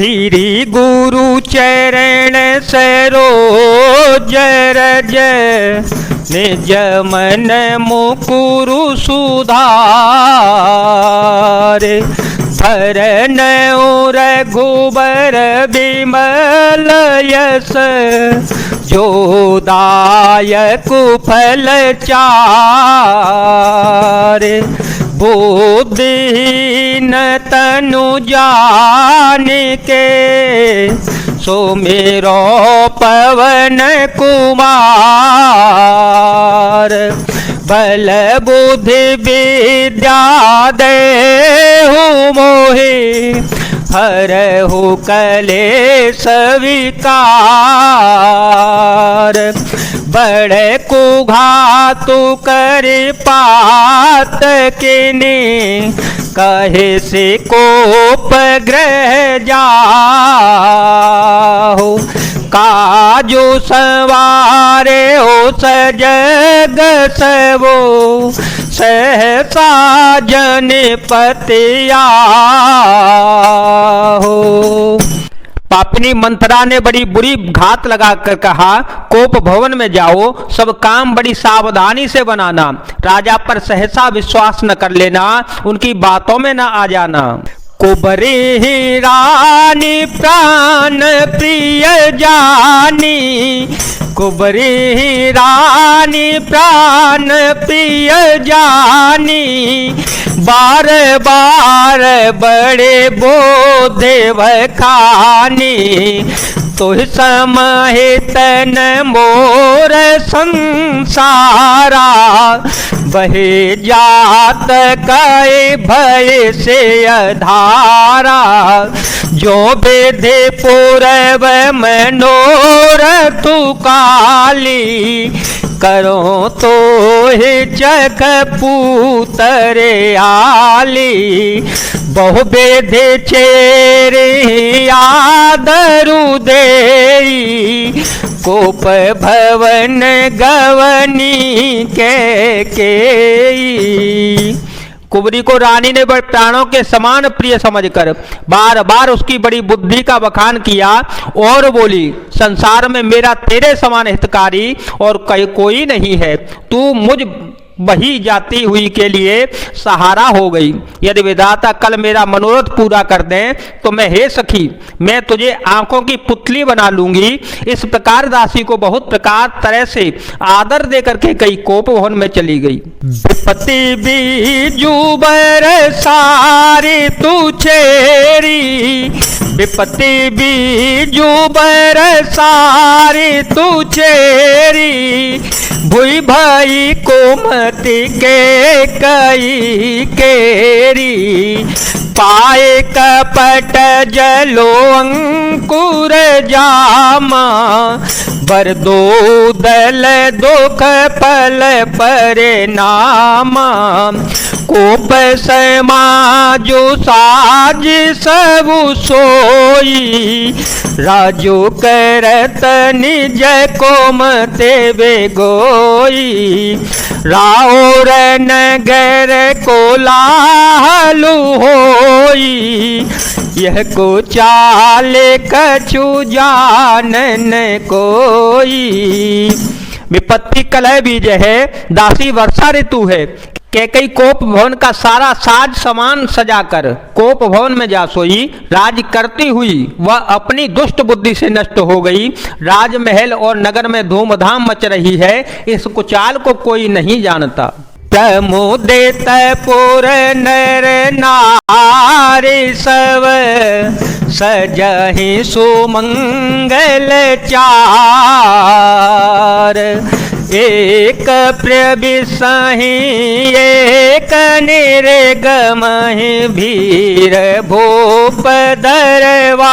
श्री गुरु चरण सरोज रज निज मन मुकुरु सुधारे भरन रघुबर बिमल यस जो दायक फल चारे बुद्धिहीन तनु जान के सुमिरो पवन कुमार बल बुद्धि विद्या देहु मोहि हरहु कलेश विकार बड़े कुघातु कर पात किनी कहे से कोप ग्रह जाहु काजु सवारे हो सजग सबो सहसा जन पतिया हो। पापनी मंथरा ने बड़ी बुरी घात लगाकर कहा, कोप भवन में जाओ, सब काम बड़ी सावधानी से बनाना, राजा पर सहसा विश्वास न कर लेना, उनकी बातों में न आ जाना। कुबरी रानी प्राण प्रिय जानी, कुबरी रानी प्राण प्रिय जानी, बार बार बड़े बोधे खानी, तो समहित न मोर संसारा, बहे जात कई भय से अधारा, जो विधि पूर्व मनोरथ काली, करो तो ही जग पूतरे आली, बहु विधि चेरी आदरु देई, कोप भवन गवनी के कुबरी को रानी ने बड़े प्राणों के समान प्रिय समझकर बार बार उसकी बड़ी बुद्धि का बखान किया और बोली, संसार में मेरा तेरे समान हितकारी और कोई नहीं है, तू मुझ बही जाती हुई के लिए सहारा हो गई। यदि विधाता कल मेरा मनोरथ पूरा कर दें तो मैं, हे सखी, मैं तुझे आंखों की पुतली बना लूंगी। इस प्रकार दासी को बहुत प्रकार तरह से आदर देकर के कई कोप भवन में चली गई। विपत्ति बीजू बरसारी तू चेरी, विपत्ति बीजू बरसारी तू चेरी, भुई भाई कोमति के कई केरी, पाए कपट जलो अंकुर जामा, बर दो दल दुख पल परिणामा, कोप समाजो साज सबु सोई, राजो करत निज कोमते बेगोई, राउर नगर कोलाहलु होई, यह को चाल कछु जानन कोई। विपत्ति कलह बीज है, दासी वर्षा ऋतु है। कैकई कोप भवन का सारा साज सामान सजाकर कोप भवन में जा सोई, राज करती हुई वह अपनी दुष्ट बुद्धि से नष्ट हो गई। राजमहल और नगर में धूमधाम मच रही है, इस कुचाल को कोई नहीं जानता। प्रमुदित पुर नर नारी सब, सजहि सुमंगल चार, एक प्रिय बिसहि एक निर्गमहि, भीर भूप दरबार।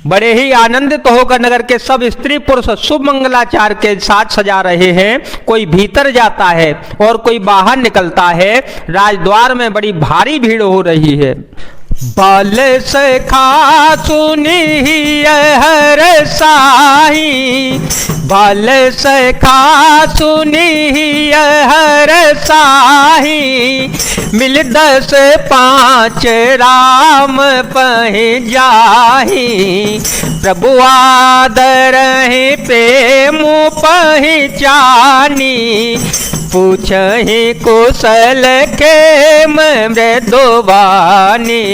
बड़े ही आनंदित होकर नगर के सब स्त्री पुरुष शुभ मंगलाचार के साथ सजा रहे हैं। कोई भीतर जाता है और कोई बाहर निकलता है। राजद्वार में बड़ी भारी भीड़ हो रही है। बाल सखा सुनी हर साही, भल सखा सुनी हर साही, मिल 10 5 राम पह जाही। प्रभु आदर पे मुँह पहचानी, पूछहि कुशल के मृदुवानी।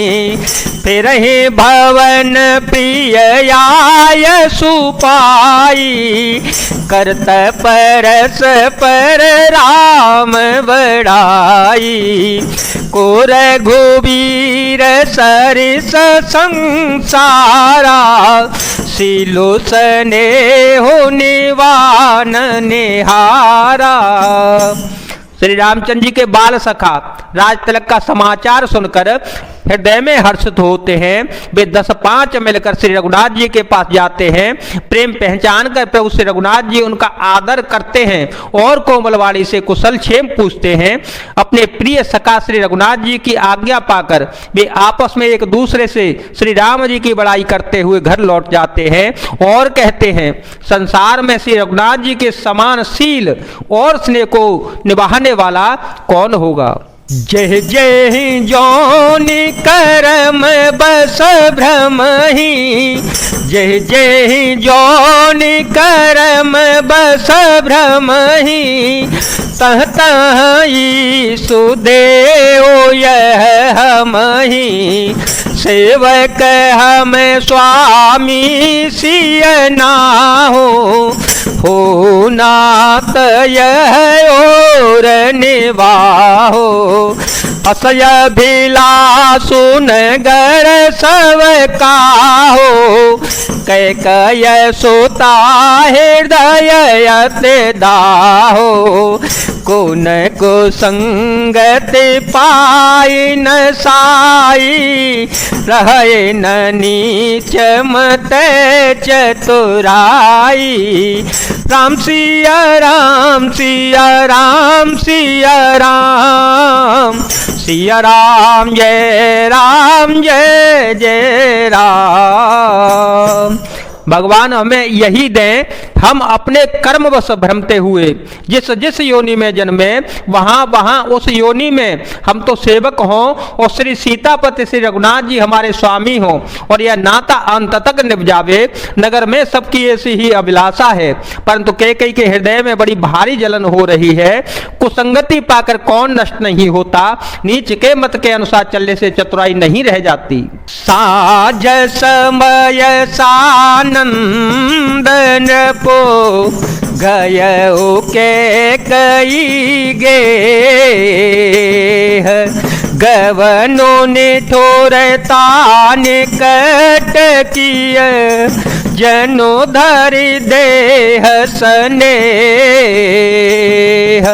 फिर ही भवन प्रिय आय सुपाई, करत परस पर राम बड़ाई। कोर घुबीर सरिस संसारा, सीलो स्नेह निवान निहारा। श्री रामचंद्र जी के बाल सखा राज तिलक का समाचार सुनकर हृदय में हर्षित होते हैं। वे 10 5 मिलकर श्री रघुनाथ जी के पास जाते हैं। प्रेम पहचान कर प्रभु श्री रघुनाथ जी उनका आदर करते हैं और कोमलवाणी से कुशल क्षेम पूछते हैं। अपने प्रिय सखा श्री रघुनाथ जी की आज्ञा पाकर वे आपस में एक दूसरे से श्री राम जी की बड़ाई करते हुए घर लौट जाते हैं और कहते हैं, संसार में श्री रघुनाथ जी के समान शील और स्नेह को निभाने वाला कौन होगा। जय जय जौनि करम बस भ्रम ही, जय जय जौनि करम बस भ्रम ही। तह तह सुदेव यह हम ही, सेवक हम स्वामी सिय नाहो। हो नात यह और निवाहो, असय भिलासु नगर सब काहो। कै कय सुता हृदय यते दाहो, को न को संगत पाई न साई। रहे न नीच मत चतुराई, राम सिया राम सिया राम सिया राम, सिया राम जय जय राम। भगवान हमें यही दें, हम अपने कर्मवश भ्रमते हुए जिस जिस योनि में जन्मे वहाँ वहाँ उस योनि में हम तो सेवक हों और श्री सीतापति श्री रघुनाथ जी हमारे स्वामी हों और यह नाता अंत तक निभ जावे। नगर में सबकी ऐसी ही अभिलाषा है, परंतु कैकेयी के हृदय में बड़ी भारी जलन हो रही है। कुसंगति पाकर कौन नष्ट नहीं होता, नीच के मत के अनुसार चलने से चतुराई नहीं रह जाती। साज समय सानंदन पो गयो के कई गे, गवनो ने ठोरता निकट किय, जनो धरि देह स्नेह।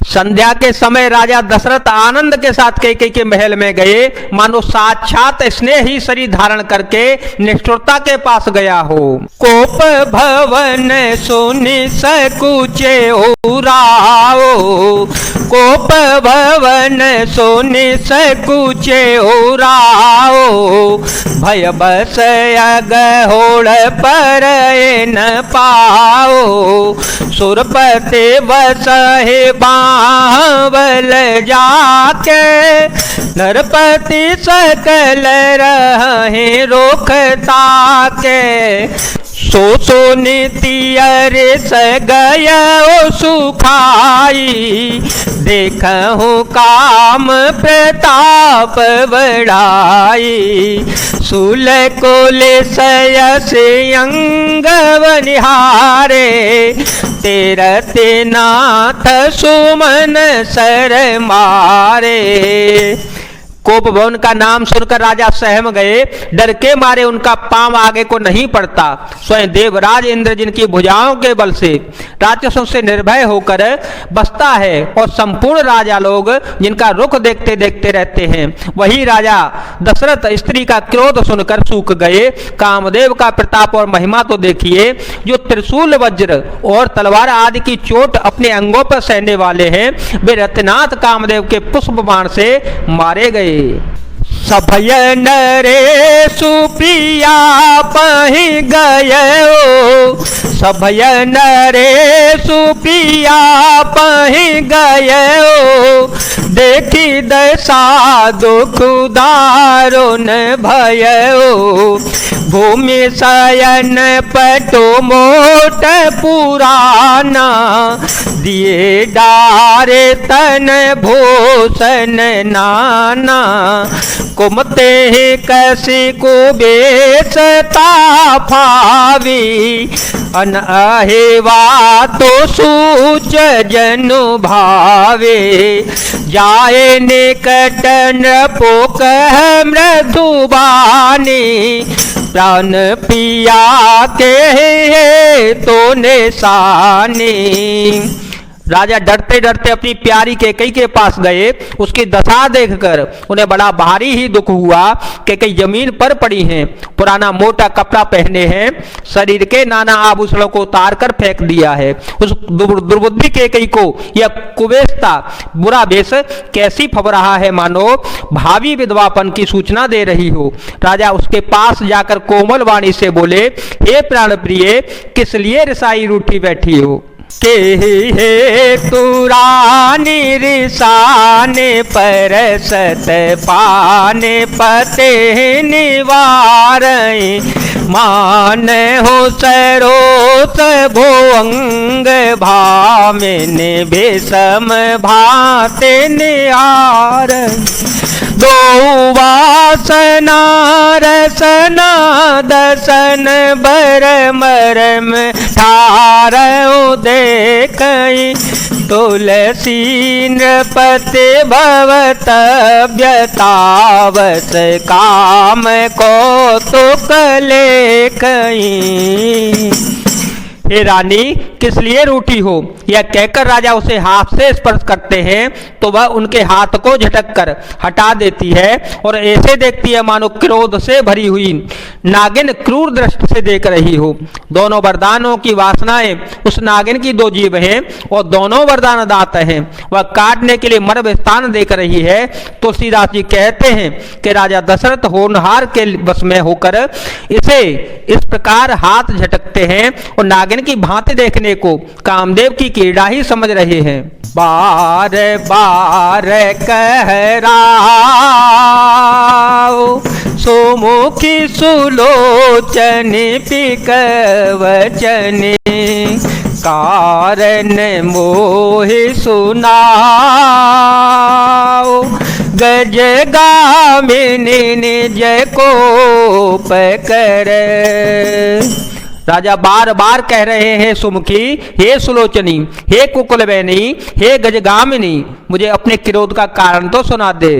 संध्या के समय राजा दशरथ आनंद के साथ कैकेयी के महल में गए, मानो साक्षात स्नेह ही शरीर धारण करके निष्ठुरता के पास गया हो। कोप भवन सुनि सकुचे उराओ, कोप भवन सुनि सकुचे उराओ। भय बस अगहोड़ पर न पाओ, सुरपति बसहे बावल जाके। नरपति सकल रहे रोकता के, सो नीति अरे सगय सुखाई। देखहु काम प्रताप बढ़ाई, सुल कुल सयस अंग बनिहारे। तेरते नाथ सुमन सर मारे। कोप भवन का नाम सुनकर राजा सहम गए, डर के मारे उनका पांव आगे को नहीं पड़ता। स्वयं देवराज इंद्र जिनकी भुजाओं के बल से राक्षसों से निर्भय होकर बसता है और संपूर्ण राजा लोग जिनका रुख देखते देखते रहते हैं, वही राजा दशरथ स्त्री का क्रोध सुनकर सूख गए। कामदेव का प्रताप और महिमा तो देखिए, जो त्रिशूल वज्र और तलवार आदि की चोट अपने अंगों पर सहने वाले हैं, वे रत्नाथ कामदेव के पुष्प बाण से मारे गए। सभयन रे सुप्रिया पहि गयो, सभयन रे सुप्रिया पहि गयो, देखी दशा दुख दारुण भयो, भूमि शयन पटो मोट पुराना, दिए डारे तन भूषण नाना, कुमते कसी को बेचता फावी, अन अहेवा तो सूच जनु भावे, जाए निकट नृपोक मृदुबानी, प्राण पिया के तो निशानी। राजा डरते डरते अपनी प्यारी कैकेयी के पास गए। उसकी दशा देखकर उन्हें बड़ा भारी ही दुख हुआ। कैकेयी जमीन पर पड़ी हैं, पुराना मोटा कपड़ा पहने हैं, शरीर के नाना आभूषणों को उतार कर फेंक दिया है। उस दुर्बुद्धि कैकेयी को यह कुबेस्ता बुरा वेश कैसी फब रहा है, मानो भावी विधवापन की सूचना दे रही हो। राजा उसके पास जाकर कोमल वाणी से बोले, हे प्राण प्रिय, किस लिए रिसाई रूठी बैठी हो? के हे तू रानी रिसाने पर सत पाने पते निवार, मान हो सरोस भोअंग भामिन बेसम भाते निहार, दो वासना रसना दसन बर मरम ठार देखई, तुलसी नृपति भवत व्यतावस काम कौतुक लेखई। हे रानी, किस लिए रूठी हो? यह कहकर राजा उसे हाथ से स्पर्श करते हैं तो वह उनके हाथ को झटक कर हटा देती है और ऐसे देखती है मानो क्रोध से भरी हुई नागिन क्रूर दृष्टि से देख रही हो। दोनों वरदानों की वासनाएं उस नागिन की दो जीभ हैं और दोनों वरदान दांत हैं। वह काटने के लिए मर्म स्थान देख रही है। तुलसीदास जी कहते हैं कि राजा दशरथ होनहार के वश में होकर इसे इस प्रकार हाथ झटकते हैं और नागिन की भांति देखने को कामदेव की क्रीड़ा ही समझ रहे हैं। बार बार कह राओ सुमुखी सुलोचन पिक वचन, कारण मोहि सुनाओ, गज गामिनी निज कोप कर। राजा बार बार कह रहे हैं, सुमुखी, हे सुलोचनी, हे कुकुलवैनी, हे गजगामिनी, मुझे अपने क्रोध का कारण तो सुना दे।